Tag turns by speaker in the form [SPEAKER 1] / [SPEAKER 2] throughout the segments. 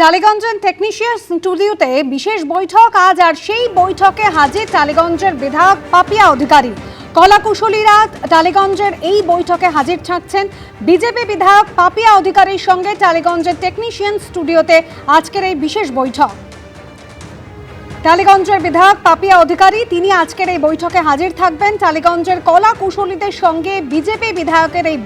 [SPEAKER 1] টালিগঞ্জের technician স্টুডিওতে বিশেষ বৈঠক আজ, আর সেই বৈঠকে হাজির টালিগঞ্জের বিধায়ক পাপিয়া অধিকারী। কলাকুশলীরা টালিগঞ্জের এই বৈঠকে হাজির থাকছেন। বিজেপি বিধায়ক পাপিয়া অধিকারীর সঙ্গে টালিগঞ্জের টেকনিশিয়ান স্টুডিওতে আজকের এই বিশেষ বৈঠক। টালিগঞ্জের বিধায়ক পাপিয়া অধিকারী তিনি আজকের এই বৈঠকে হাজির থাকবেন। টালিগঞ্জের কলা কুশলীদের সঙ্গে বিজেপি বিধায়কের এই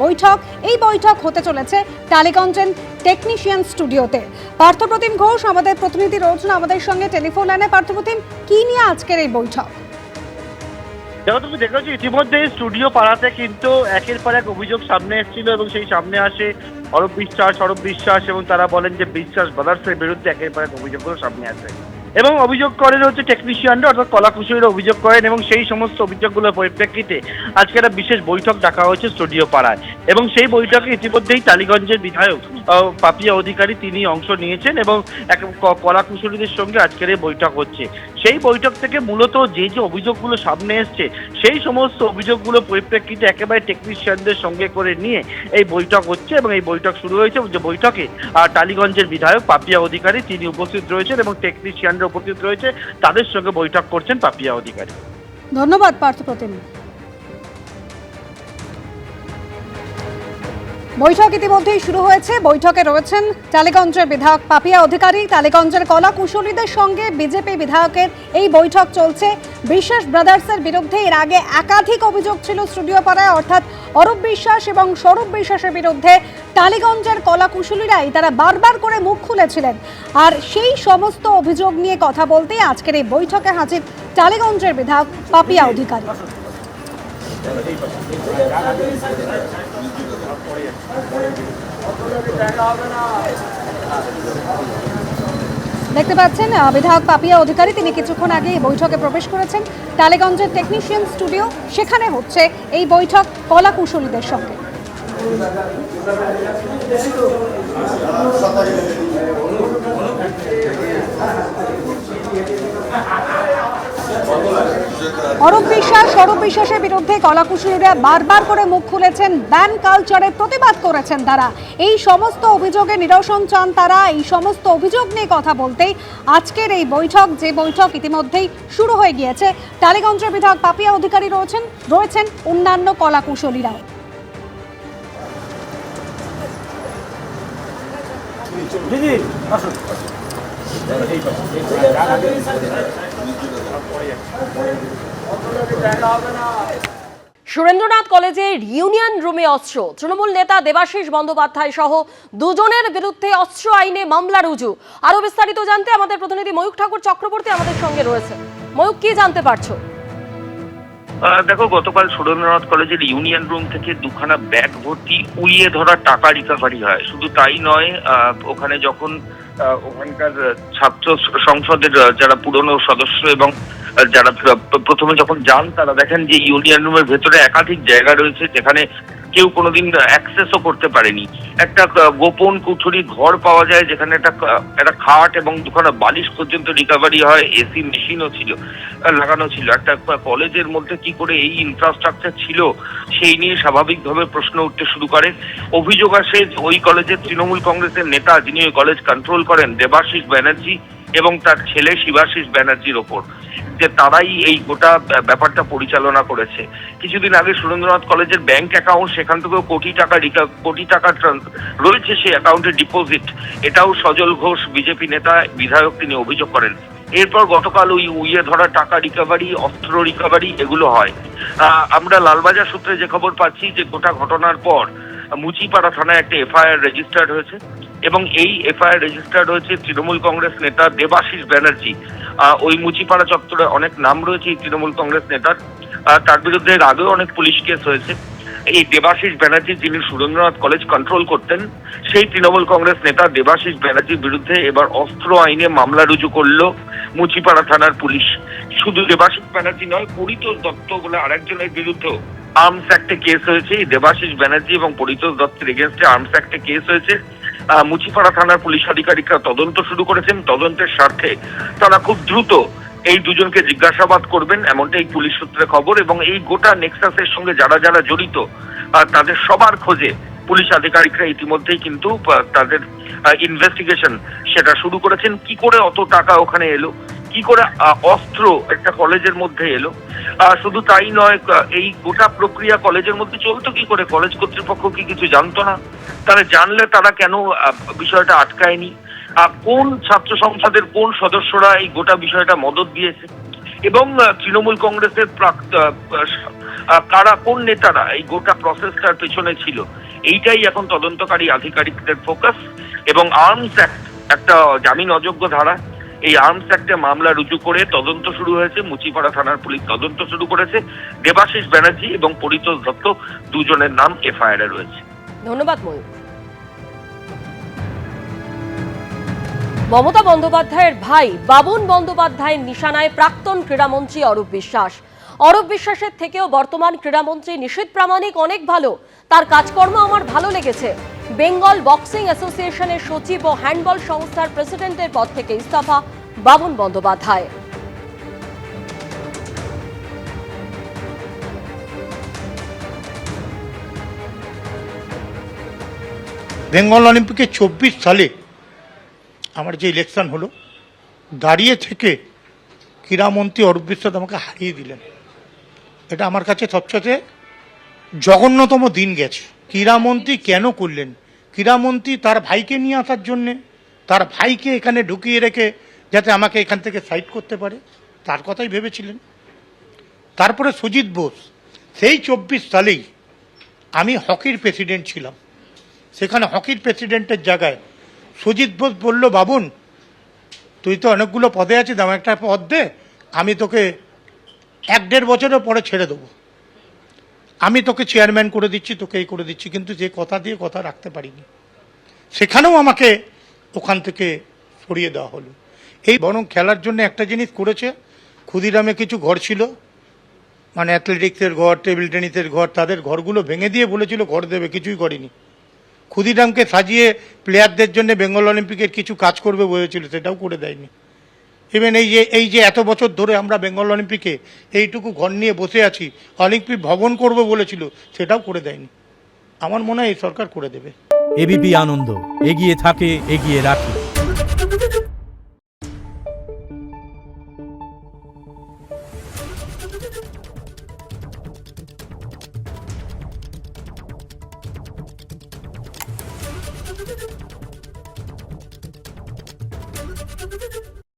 [SPEAKER 1] বৈঠক হতে চলেছে টালিগঞ্জের টেকনিশিয়ান স্টুডিওতে। পার্থপ্রতিম ঘোষ আমাদের প্রতিনিধি রয়েছেন আমাদের সঙ্গে টেলিফোন লাইনে। পার্থপ্রতিম, কি নিয়ে আজকের এই বৈঠক?
[SPEAKER 2] দেখো, তুমি দেখেছো ইতিমধ্যে স্টুডিও পাড়াতে কিন্তু একের পর এক অভিযোগ সামনে এসেছিল এবং সেই সামনে আসে অরূপ বিশ্বাস এবং তারা বলেন যে বিশ্বাস ব্রাদার্সের বিরুদ্ধে একের পর এক অভিযোগগুলো সামনে আসে এবং অভিযোগ করেন হচ্ছে টেকনিশিয়ানরা অর্থাৎ কলাকুশলীরা অভিযোগ করেন এবং সেই সমস্ত অভিযোগগুলোর পরিপ্রেক্ষিতে আজকে একটা বিশেষ বৈঠক ডাকা হয়েছে স্টুডিও পাড়ায় এবং সেই বৈঠকে ইতিমধ্যেই টালিগঞ্জের বিধায়ক পাপিয়া অধিকারী তিনি অংশ নিয়েছেন এবং এক কলাকুশলীদের সঙ্গে আজকের এই বৈঠক হচ্ছে। সেই বৈঠক থেকে মূলত যে অভিযোগগুলো সামনে এসছে সেই সমস্ত অভিযোগগুলো পরিপ্রেক্ষিতে একেবারে টেকনিশিয়ানদের সঙ্গে করে নিয়ে এই বৈঠক হচ্ছে এবং এই বৈঠক শুরু হয়েছে। যে বৈঠকে টালিগঞ্জের বিধায়ক পাপিয়া অধিকারী তিনি উপস্থিত রয়েছেন এবং টেকনিশিয়ানরা উপস্থিত রয়েছে, তাদের সঙ্গে বৈঠক করছেন পাপিয়া অধিকারী।
[SPEAKER 1] ধন্যবাদ পার্থপ্রতিম। বৈঠক ইতিমধ্যেই শুরু হয়েছে। বৈঠকে রয়েছেন টালিগঞ্জের বিধায়ক পাপিয়া অধিকারী। টালিগঞ্জের কলা কুশলীদের সঙ্গে বিজেপি বিধায়কের এই বৈঠক চলছে। বিশ্বাস ব্রাদার্সের বিরুদ্ধে এর আগে একাধিক অভিযোগ ছিল স্টুডিও পাড়ায়, অর্থাৎ অরূপ বিশ্বাস এবং স্বরূপ বিশ্বাসের বিরুদ্ধে টালিগঞ্জের কলা কুশলীরাই তারা বারবার করে মুখ খুলেছিলেন। আর সেই সমস্ত অভিযোগ নিয়ে কথা বলতেই আজকের এই বৈঠকে হাজির টালিগঞ্জের বিধায়ক পাপিয়া অধিকারী। দেখতে পাচ্ছেন বিধায়ক পাপিয়া অধিকারী তিনি কিছুক্ষণ আগে এই বৈঠকে প্রবেশ করেছেন। টালিগঞ্জের টেকনিশিয়ান স্টুডিও, সেখানে হচ্ছে এই বৈঠক কলা কুশলীদের সঙ্গে। অরূপ বিশ্বাসের বিরুদ্ধে কলাকুশলীরা বারবার করে মুখ খুলেছেন, ব্যান কালচারের প্রতিবাদ করেছেন তারা। এই সমস্ত অভিযোগে নিরসন চান তারা। এই সমস্ত অভিযোগ নিয়ে কথা বলতেই আজকের এই বৈঠক, যে বৈঠক ইতিমধ্যেই শুরু হয়ে গিয়েছে। টালিগঞ্জের বিধায়ক পাপিয়া অধিকারী রয়েছেন অন্যান্য কলাকুশলীরাও।
[SPEAKER 3] সুরেন্দ্রনাথ কলেজের ইউনিয়ন রুমে অস্ত্র, তৃণমূল নেতা দেবাশিস বন্দ্যোপাধ্যায় সহ দুজনের বিরুদ্ধে অস্ত্র আইনে মামলা রুজু। আরো বিস্তারিত জানতে আমাদের প্রতিনিধি ময়ূক ঠাকুর চক্রবর্তী আমাদের সঙ্গে রয়েছে। ময়ূক, কি জানতে পারছো?
[SPEAKER 2] দেখো, গতকাল সুরেন্দ্রনাথ কলেজের ইউনিয়ন রুম থেকে দুখানা ব্যাগ ভর্তি উড়িয়ে ধরা টাকা রিকভারি হয়। শুধু তাই নয়, ওখানে যখন ওখানকার ছাত্র সংসদের যারা পুরনো সদস্য এবং যারা প্রথমে যখন যান তারা দেখেন যে ইউনিয়ন রুমের ভেতরে একাধিক জায়গা রয়েছে যেখানে কেউ কোনোদিন অ্যাক্সেসও করতে পারেনি। একটা গোপন কুঠুরি ঘর পাওয়া যায় যেখানে একটা খাট এবং দুখানা বালিশ পর্যন্ত রিকভারি হয়। এসি মেশিনও ছিল লাগানো ছিল। একটা কলেজের মধ্যে কি করে এই ইনফ্রাস্ট্রাকচার ছিল সেই নিয়ে স্বাভাবিকভাবে প্রশ্ন উঠতে শুরু করে। অভিযোগ আসে ওই কলেজের তৃণমূল কংগ্রেসের নেতা যিনি ওই কলেজ কন্ট্রোল করেন দেবাশিস ব্যানার্জি এবং তার ছেলে শিবাশিস ব্যানার্জির ওপর, যে তারাই এই গোটা ব্যাপারটা পরিচালনা করেছে। কিছুদিন আগে সুরেন্দ্রনাথ কলেজের ব্যাংক অ্যাকাউন্ট, সেখান থেকেও কোটি টাকা রয়েছে সেই অ্যাকাউন্টে ডিপোজিট। এটাও সজল ঘোষ বিজেপি নেতা বিধায়ক তিনি অভিযোগ করেন। এরপর গতকাল ওই উইয়ে ধরা টাকা রিকভারি, অস্ত্র রিকভারি এগুলো হয়। আমরা লালবাজার সূত্রে যে খবর পাচ্ছি যে গোটা ঘটনার পর মুচিপাড়া থানায় একটা এফআইআর রেজিস্টার্ড হয়েছে এবং এই এফআইআর রেজিস্টার্ড হয়েছে তৃণমূল কংগ্রেস নেতা দেবাশিস ব্যানার্জি। ওই মুচিপাড়া চত্বরে অনেক নাম রয়েছে এই তৃণমূল কংগ্রেস নেতার। তার বিরুদ্ধে আগেও অনেক পুলিশ কেস হয়েছে। এই দেবাশিস ব্যানার্জি যিনি সুরেন্দ্রনাথ কলেজ কন্ট্রোল করতেন, সেই তৃণমূল কংগ্রেস নেতা দেবাশিস ব্যানার্জির বিরুদ্ধে এবার অস্ত্র আইনে মামলা রুজু করলো মুচিপাড়া থানার পুলিশ। শুধু দেবাশিস ব্যানার্জি নয়, পরিতোষ দত্ত বলে আরেকজনের বিরুদ্ধেও আর্মস অ্যাক্টে কেস হয়েছে। দেবাশিস ব্যানার্জি এবং পরিতোষ দত্তের এগেনস্টে আর্মস অ্যাক্টে কেস হয়েছে। মুচিপাড়া থানার পুলিশ আধিকারিকরা তদন্ত শুরু করেছেন। তদন্তের স্বার্থে তারা খুব দ্রুত এই দুজনকে জিজ্ঞাসাবাদ করবেন, এমনটাই পুলিশ সূত্রে খবর। এবং এই গোটা নেক্সাসের সঙ্গে যারা যারা জড়িত তাদের সবার খোঁজে পুলিশ আধিকারিকরা ইতিমধ্যেই কিন্তু তাদের ইনভেস্টিগেশন সেটা শুরু করেছেন। কি করে অত টাকা ওখানে এলো, কি করে অস্ত্র একটা কলেজের মধ্যে এলো, শুধু তাই নয়, এই গোটা প্রক্রিয়া কলেজের মধ্যে চলতো কি করে? কলেজ কর্তৃপক্ষ কি কিছু জানতো না? তারা জানলে তারা কেন বিষয়টা আটকায়নি? কোন ছাত্র সংসদের কোন সদস্যরা এই গোটা বিষয়টা মদত দিয়েছে, এবং তৃণমূল কংগ্রেসের কারা, কোন নেতারা এই গোটা প্রসেসটার পেছনে ছিল, এইটাই এখন তদন্তকারী আধিকারিকদের ফোকাস। এবং আর্মস অ্যাক্ট, একটা জামিন অযোগ্য ধারা, এই আর্মস অ্যাক্টে মামলা রুজু করে তদন্ত শুরু হয়েছে। মুচিপাড়া থানার পুলিশ তদন্ত শুরু করেছে। দেবাশিস ব্যানার্জি এবং পরিতোষ দত্ত দুজনের নাম এফআইআর এ রয়েছে।
[SPEAKER 3] ধন্যবাদ ময়ূর। মমতা বন্দ্যোপাধ্যায়ের ভাই বাবুন বন্দ্যোপাধ্যায়ের নিশানায় প্রাক্তন ক্রীড়ামন্ত্রী অরূপ বিশ্বাস। অরূপ বিশ্বাসের থেকেও বর্তমান ক্রীড়ামন্ত্রী নিশীথ প্রামাণিক অনেক ভালো, তার কাজকর্ম আমার ভালো লেগেছে। বেঙ্গল বক্সিং অ্যাসোসিয়েশনের সচিব ও হ্যান্ডবল সংস্থার প্রেসিডেন্টের পদ থেকে ইস্তফা বাবুন বন্দ্যোপাধ্যায়।
[SPEAKER 4] বেঙ্গল অলিম্পিকে 24 সালে আমার যে ইলেকশন হলো, দাঁড়িয়ে থেকে ক্রীড়ামন্ত্রী অরূপ বিশ্বাস আমাকে হারিয়ে দিলেন। এটা আমার কাছে সবচেয়ে জঘন্যতম দিন গেছে। ক্রীড়ামন্ত্রী কেন করলেন? ক্রীড়ামন্ত্রী তার ভাইকে নিয়ে আসার জন্যে, তার ভাইকে এখানে ঢুকিয়ে রেখে যাতে আমাকে এখান থেকে সাইড করতে পারে, তার কথাই ভেবেছিলেন। তারপরে সুজিত বোস, সেই 24 সালেই আমি হকির প্রেসিডেন্ট ছিলাম। সেখানে হকির প্রেসিডেন্টের জায়গায় সুজিত বোস বলল, বাবুন তুই তো অনেকগুলো পদে আছিস, আমার একটা পদ দে, আমি তোকে 1-1.5 বছরের পরে ছেড়ে দেবো, আমি তোকে চেয়ারম্যান করে দিচ্ছি, তোকে এই করে দিচ্ছি। কিন্তু যে কথা দিয়ে কথা রাখতে পারিনি, সেখানেও আমাকে ওখান থেকে সরিয়ে দেওয়া হলো। এই বরং খেলার জন্য একটা জিনিস করেছে, ক্ষুদিরামে কিছু ঘর ছিল, মানে অ্যাথলেটিক্সের ঘর, টেবিল টেনিসের ঘর, তাদের ঘরগুলো ভেঙে দিয়ে বলেছিল ঘর দেবে, কিছুই করেনি। ক্ষুদিরামকে সাজিয়ে প্লেয়ারদের জন্য বেঙ্গল অলিম্পিকের কিছু কাজ করবে বলেছিল, সেটাও করে দেয়নি। ইভেন এই যে এত বছর ধরে আমরা বেঙ্গল অলিম্পিকে এইটুকু ঘর নিয়ে বসে আছি, অলিম্পিক ভবন করবে বলেছিল, সেটাও করে দেয়নি। আমার মনে হয় এই সরকার করে দেবে।
[SPEAKER 5] এবিপি আনন্দ, এগিয়ে থাকে, এগিয়ে রাখে।